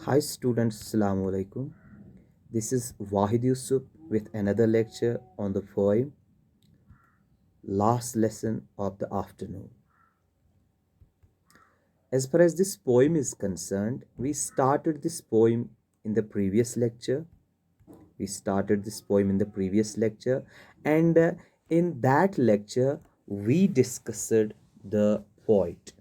Hi students, Assalamu alaikum. This is Wahid Yusuf with another lecture on the poem Last Lesson of the Afternoon. As far as this poem is concerned, we started this poem in the previous lecture. And in that lecture, we discussed the poet.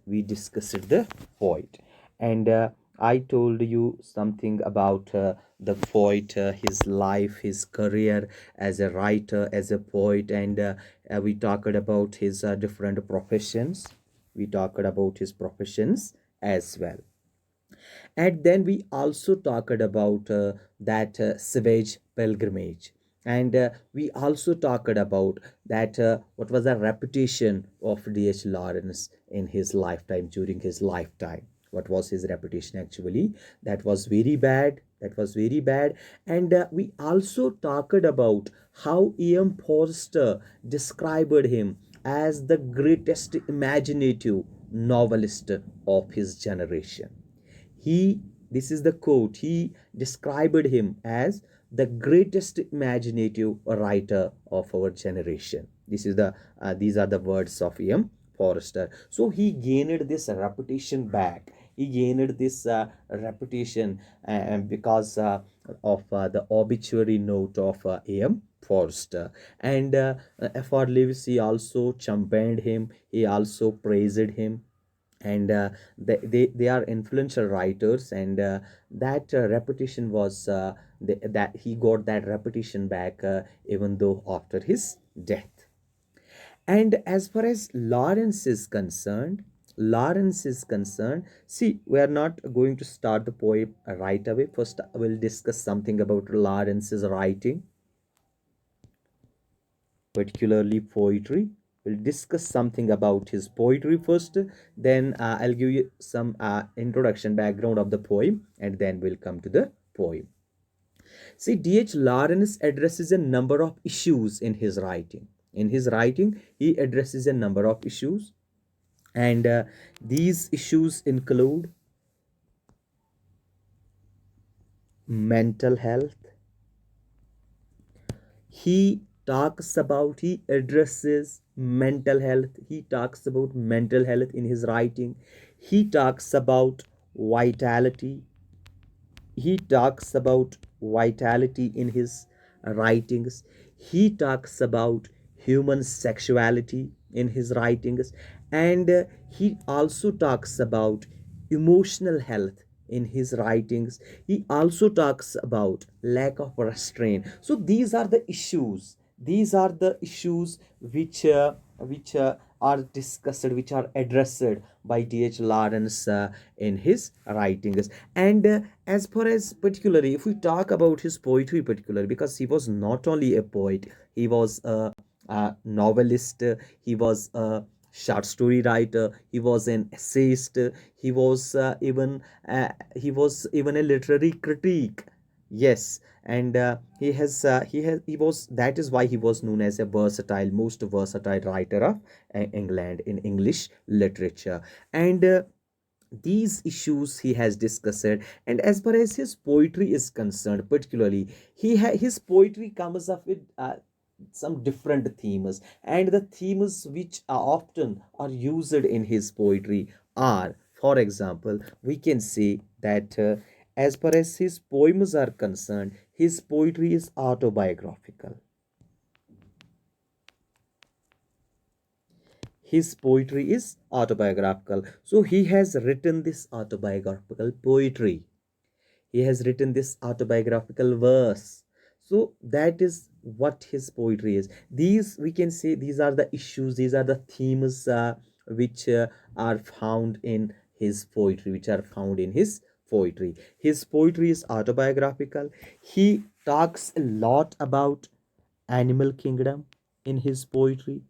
And I told you something about the poet, his life, his career as a writer, as a poet, and we talked about his different professions. We talked about his professions as well. And then we also talked about that savage pilgrimage. And we also talked about that what was the reputation of D.H. Lawrence in his lifetime, during his lifetime. What was his reputation actually? That was very bad. And we also talked about how E.M. Forster described him as the greatest imaginative novelist of his generation. He, this is the quote, he described him as the greatest imaginative writer of our generation. These are the words of M. Forrester. So he gained this reputation back. He gained this reputation because of the obituary note of A.M. Forrester. And F.R. Lewis, he also championed him. He also praised him. And they are influential writers, and that reputation was that he got that reputation back, even though after his death. And as far as Lawrence is concerned, see, we are not going to start the poem right away. First, I will discuss something about Lawrence's writing, particularly poetry. We'll discuss something about his poetry first, then I'll give you some introduction background of the poem, and then we'll come to the poem. See, D.H. Lawrence addresses a number of issues in his writing. He addresses a number of issues, and these issues include mental health. He addresses mental health. He talks about mental health in his writing. He talks about vitality. In his writings. He talks about human sexuality in his writings. And he also talks about emotional health in his writings. He also talks about lack of restraint. So these are the issues which are discussed, which are addressed by D.H. Lawrence in his writings. And as far as particularly, if we talk about his poetry particularly, because he was not only a poet, he was a novelist, he was a short story writer, he was an essayist, he was even a literary critic. Yes. And he was that is why he was known as a most versatile writer of England in English literature. And these issues he has discussed. And as far as his poetry is concerned, particularly, his poetry comes up with some different themes, and the themes which are often are used in his poetry are, for example, we can say that as far as his poems are concerned, his poetry is autobiographical. So he has written this autobiographical poetry. He has written this autobiographical verse. So that is what his poetry is. These, we can say, these are the issues, these are the themes which are found in his poetry, His poetry is autobiographical. He talks a lot about animal kingdom in his poetry.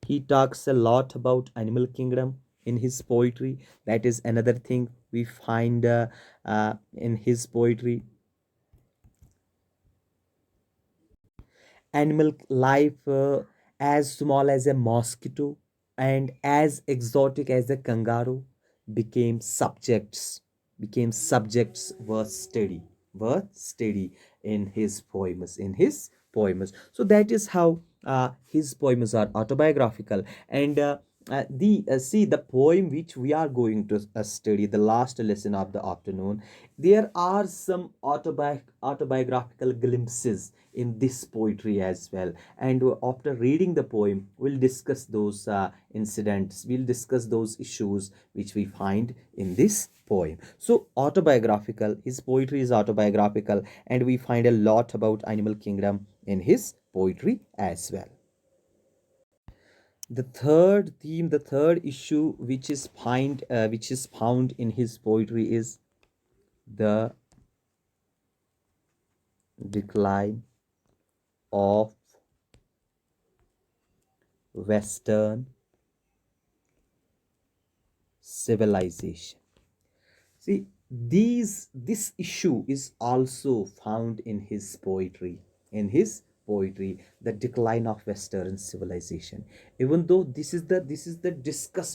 He talks a lot about animal kingdom in his poetry. That is another thing we find in his poetry. Animal life, as small as a mosquito and as exotic as a kangaroo. became subjects, were steady in his poems, so that is how his poems are autobiographical. And the see the poem which we are going to study, the last lesson of the afternoon, there are some autobiographical glimpses in this poetry as well. And after reading the poem, we'll discuss those incidents, we'll discuss those issues which we find in this poem. So autobiographical, his poetry is autobiographical, and we find a lot about animal kingdom in his poetry as well. The third theme, the third issue which is found in his poetry is the decline of Western civilization. See, this issue is also found in his poetry. The decline of Western civilization. Even though this is the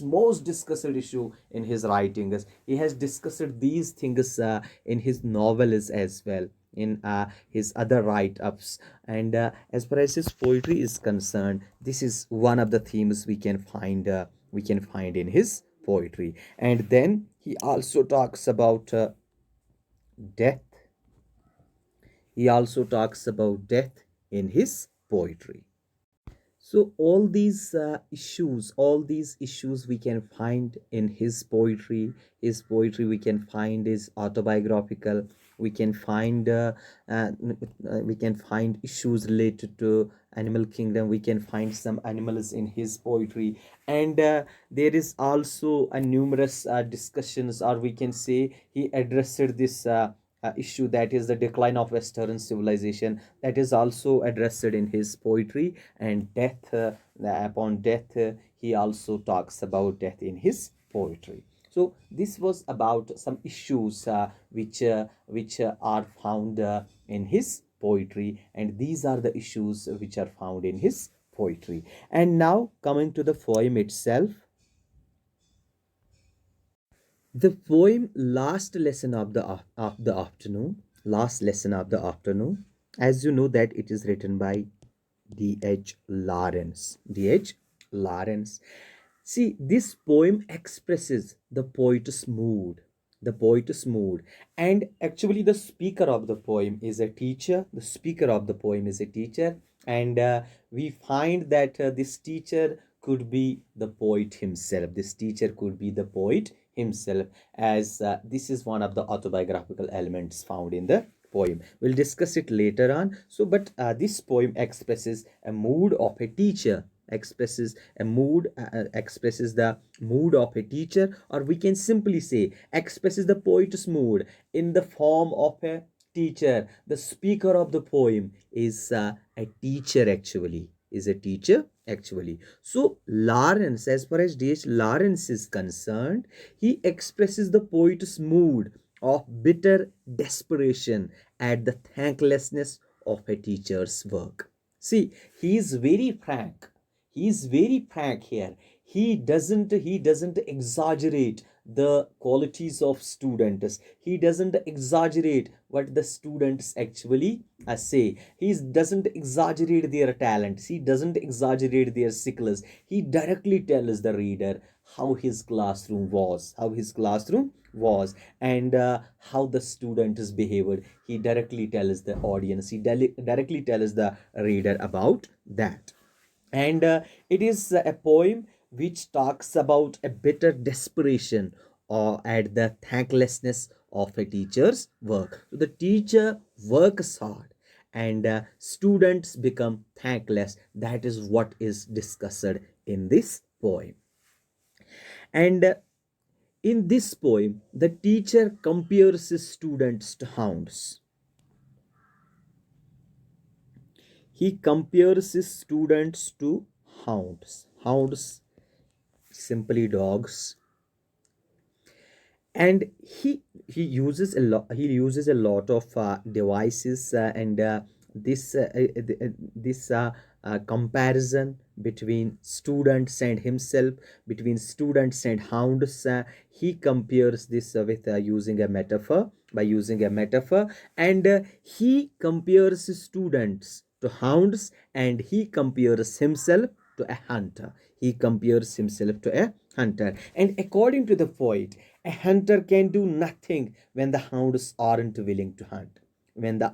most discussed issue in his writings, he has discussed these things in his novels as well, in his other write-ups. And as far as his poetry is concerned, this is one of the themes we can find in his poetry. And then he also talks about death. He also talks about death in his poetry. So all these issues we can find in his poetry. His poetry we can find is autobiographical. We can find issues related to animal kingdom. We can find some animals in his poetry. And there is also a numerous discussions, or we can say he addressed this issue, that is the decline of Western civilization, that is also addressed in his poetry. And death, upon death, he also talks about death in his poetry. So this was about some issues which are found in his poetry, and these are the issues which are found in his poetry. And now coming to the poem itself, the poem last lesson of the afternoon, last lesson of the afternoon, as you know that it is written by D.H. Lawrence. D.H. Lawrence. See, this poem expresses the poet's mood. The poet's mood. And actually, the speaker of the poem is a teacher. The speaker of the poem is a teacher. And we find that this teacher could be the poet himself. This teacher could be the poet himself, as this is one of the autobiographical elements found in the poem. We'll discuss it later on. So but this poem expresses a mood of a teacher, expresses the mood of a teacher, or we can simply say expresses the poet's mood in the form of a teacher. The speaker of the poem is a teacher actually, So Lawrence, as far as D.H. Lawrence is concerned, he expresses the poet's mood of bitter desperation at the thanklessness of a teacher's work. See, he is very frank. He is very frank here. He doesn't exaggerate the qualities of students. He doesn't exaggerate what the students actually say. He doesn't exaggerate their talents. He doesn't exaggerate their skills. He directly tells the reader how his classroom was, and how the students behaved. He directly tells the audience, directly tells the reader about that. And it is a poem which talks about a bitter desperation or at the thanklessness of a teacher's work. So the teacher works hard, and students become thankless. That is what is discussed in this poem. And in this poem, the teacher compares his students to hounds. He compares his students to hounds. Hounds, simply dogs. And he uses a lot of devices, and this comparison between students and himself, between students and hounds. He compares this with using a metaphor, by using a metaphor, and he compares students to hounds, and he compares himself to a hunter. He compares himself to a hunter. And according to the poet, a hunter can do nothing when the hounds aren't willing to hunt. When the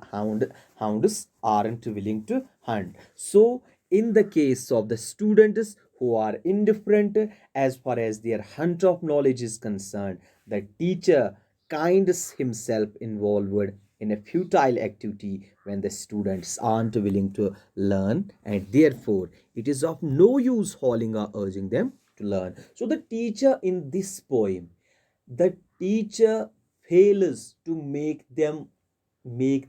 hounds aren't willing to hunt. So, in the case of the students who are indifferent as far as their hunt of knowledge is concerned, the teacher kinds himself involved in a futile activity when the students aren't willing to learn, and therefore it is of no use hauling or urging them to learn. So the teacher in this poem, the teacher fails to make them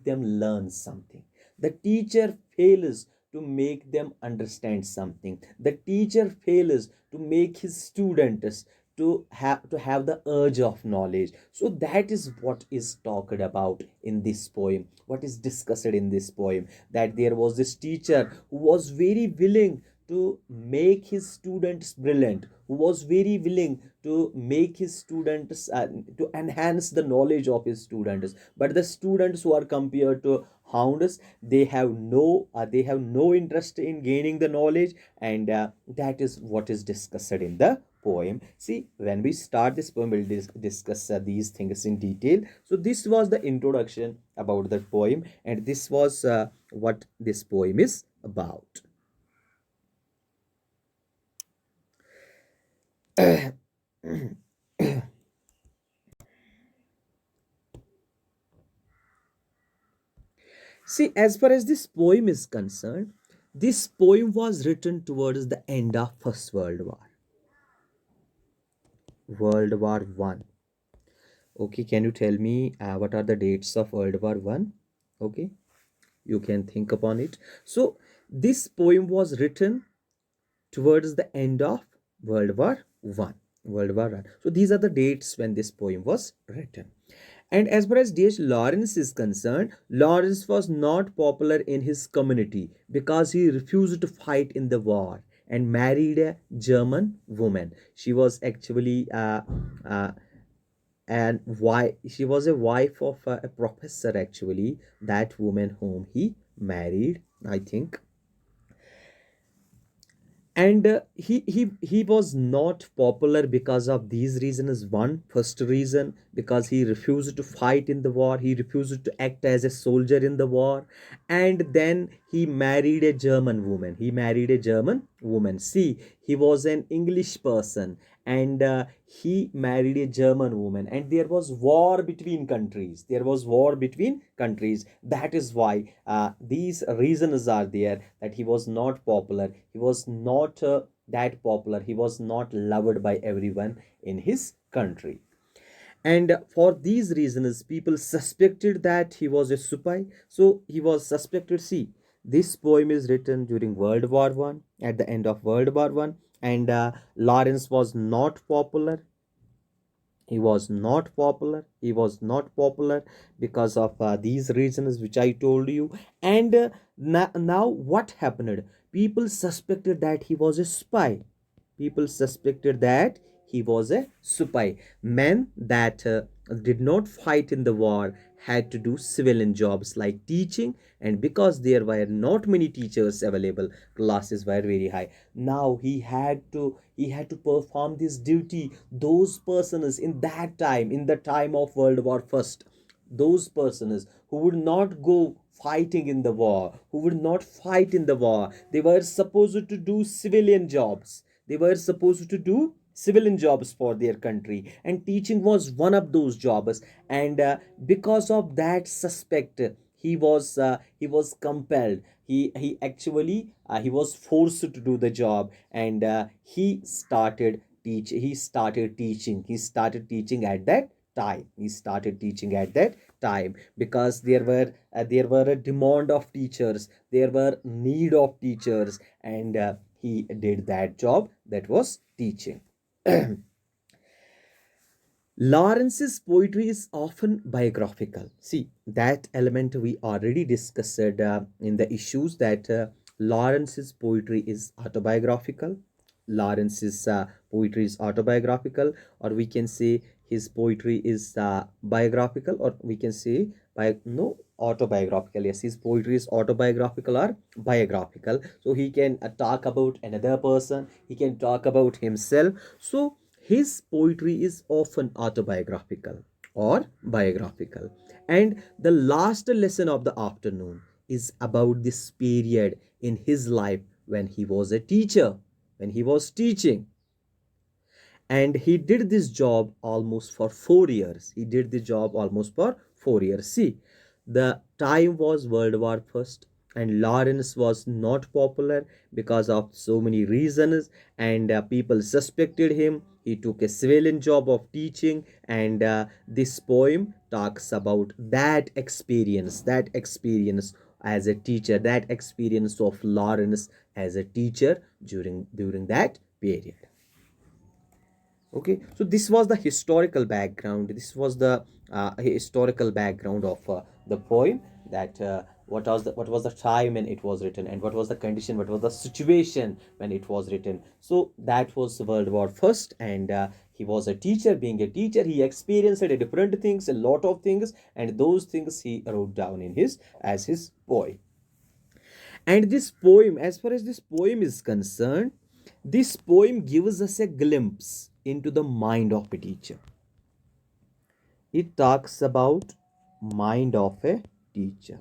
learn something. The teacher fails to make them understand something. The teacher fails to make his students to have the urge of knowledge. So that is what is talked about in this poem, what is discussed in this poem, that there was this teacher who was very willing to make his students brilliant, who was very willing to make his students to enhance the knowledge of his students. But the students who are compared to hounds, they have no interest in gaining the knowledge, and that is what is discussed in the poem. See, when we start this poem, we'll discuss these things in detail. So this was the introduction about the poem, and this was what this poem is about. See, as far as this poem is concerned, this poem was written towards the end of First World War, World War One. Okay, can you tell me what are the dates of World War One? Okay, you can think upon it. So, this poem was written towards the end of World War One. World War One. So these are the dates when this poem was written. And as far as D.H. Lawrence is concerned, Lawrence was not popular in his community because he refused to fight in the war and married a German woman. She was actually and why she was a wife of a professor, actually, that woman whom he married, I think. And he was not popular because of these reasons. One first reason, because he refused to fight in the war, he refused to act as a soldier in the war. And then he married a German woman, see, he was an English person, and he married a German woman, and there was war between countries, that is why these reasons are there, that he was not popular, he was not that popular, he was not loved by everyone in his country. And for these reasons, people suspected that he was a spy. So he was suspected. See, this poem is written during World War One, at the end of World War One, and Lawrence was not popular. He was not popular because of these reasons which I told you. And now what happened? People suspected that he was a spy. People suspected that he was a spy. Men that did not fight in the war had to do civilian jobs like teaching, and because there were not many teachers available, classes were very high. Now he had to perform this duty. Those persons in that time, in the time of World War First, those persons who would not go fighting in the war, who would not fight in the war, they were supposed to do civilian jobs. For their country, and teaching was one of those jobs. And because of that suspect, he was compelled, he actually he was forced to do the job, and he started teaching at that time, because there were a demand of teachers, there were need of teachers, and he did that job, that was teaching. Lawrence's poetry is often biographical. See, that element we already discussed in the issues, that Lawrence's poetry is autobiographical. Lawrence's poetry is autobiographical, or we can say his poetry is biographical, or we can say by no autobiographical. Yes, his poetry is autobiographical or biographical. So he can talk about another person. He can talk about himself. So his poetry is often autobiographical or biographical. And the last lesson of the afternoon is about this period in his life when he was a teacher, when he was teaching. And he did this job almost for 4 years. He did the job almost for 4 years. See, the time was World War First, and Lawrence was not popular because of so many reasons, and people suspected him. He took a civilian job of teaching, and this poem talks about that experience as a teacher, that experience of Lawrence as a teacher during that period. Okay, so this was the historical background. This was the historical background of the poem, that what was the time when it was written, and what was the condition, what was the situation when it was written. So that was World War First, and he was a teacher. Being a teacher, he experienced different things, a lot of things, and those things he wrote down in his as his poem. And this poem, as far as this poem is concerned, this poem gives us a glimpse into the mind of a teacher. It talks about mind of a teacher.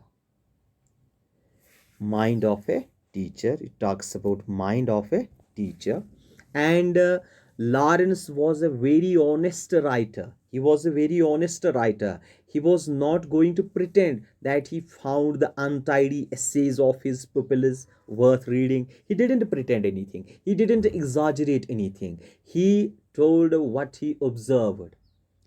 Mind of a teacher. It talks about mind of a teacher. And Lawrence was a very honest writer. He was a very honest writer. He was not going to pretend that he found the untidy essays of his pupils worth reading. He didn't pretend anything. He didn't exaggerate anything. He told what he observed.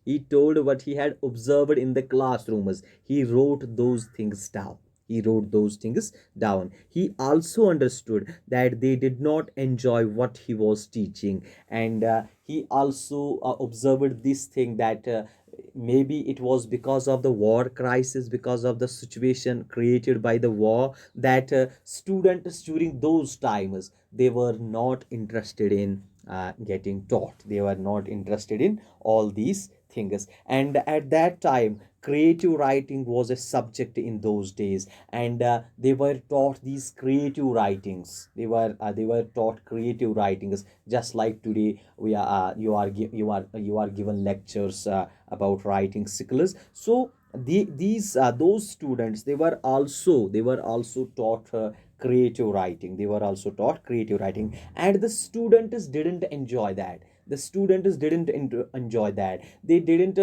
He told what he had observed in the classrooms. He wrote those things down. He wrote those things down. He also understood that they did not enjoy what he was teaching, and he also observed this thing, that maybe it was because of the war crisis, because of the situation created by the war, that students during those times, they were not interested in getting taught. They were not interested in all these things, and at that time creative writing was a subject in those days, and they were taught these creative writings. They were taught creative writings, just like today we are you are given lectures about writing skills. So these those students, they were also taught creative writing. They were also taught creative writing, and the students didn't enjoy that. The students didn't enjoy that. They didn't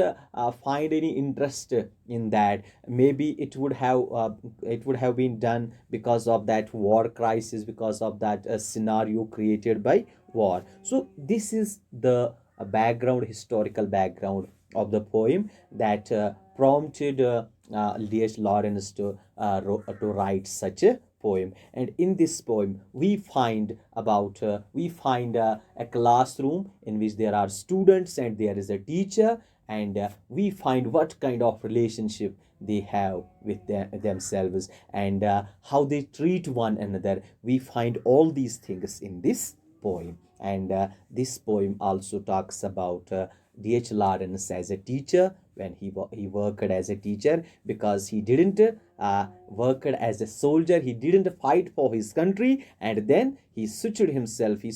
find any interest in that. Maybe it would have been done because of that war crisis, because of that scenario created by war. So this is the background, historical background of the poem, that prompted D.H. Lawrence to write such a poem. And in this poem we find a classroom in which there are students and there is a teacher, and we find what kind of relationship they have with themselves, and how they treat one another. We find all these things in this poem. And this poem also talks about D.H. Lawrence as a teacher, when he worked as a teacher, because he didn't work as a soldier. He didn't fight for his country, and then he switched himself. He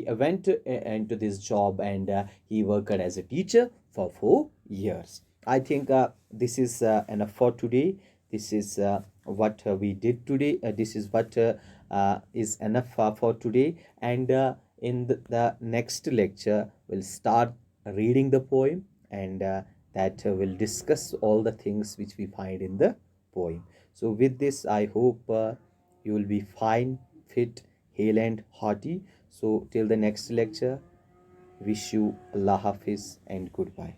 went into this job, and he worked as a teacher for 4 years. I think this is enough for today. This is what we did today. This is what is enough for today. And in the next lecture, we'll start reading the poem, and that will discuss all the things which we find in the poem. So, with this, I hope you will be fine, fit, hale, and hearty. So, till the next lecture, wish you Allah Hafiz and goodbye.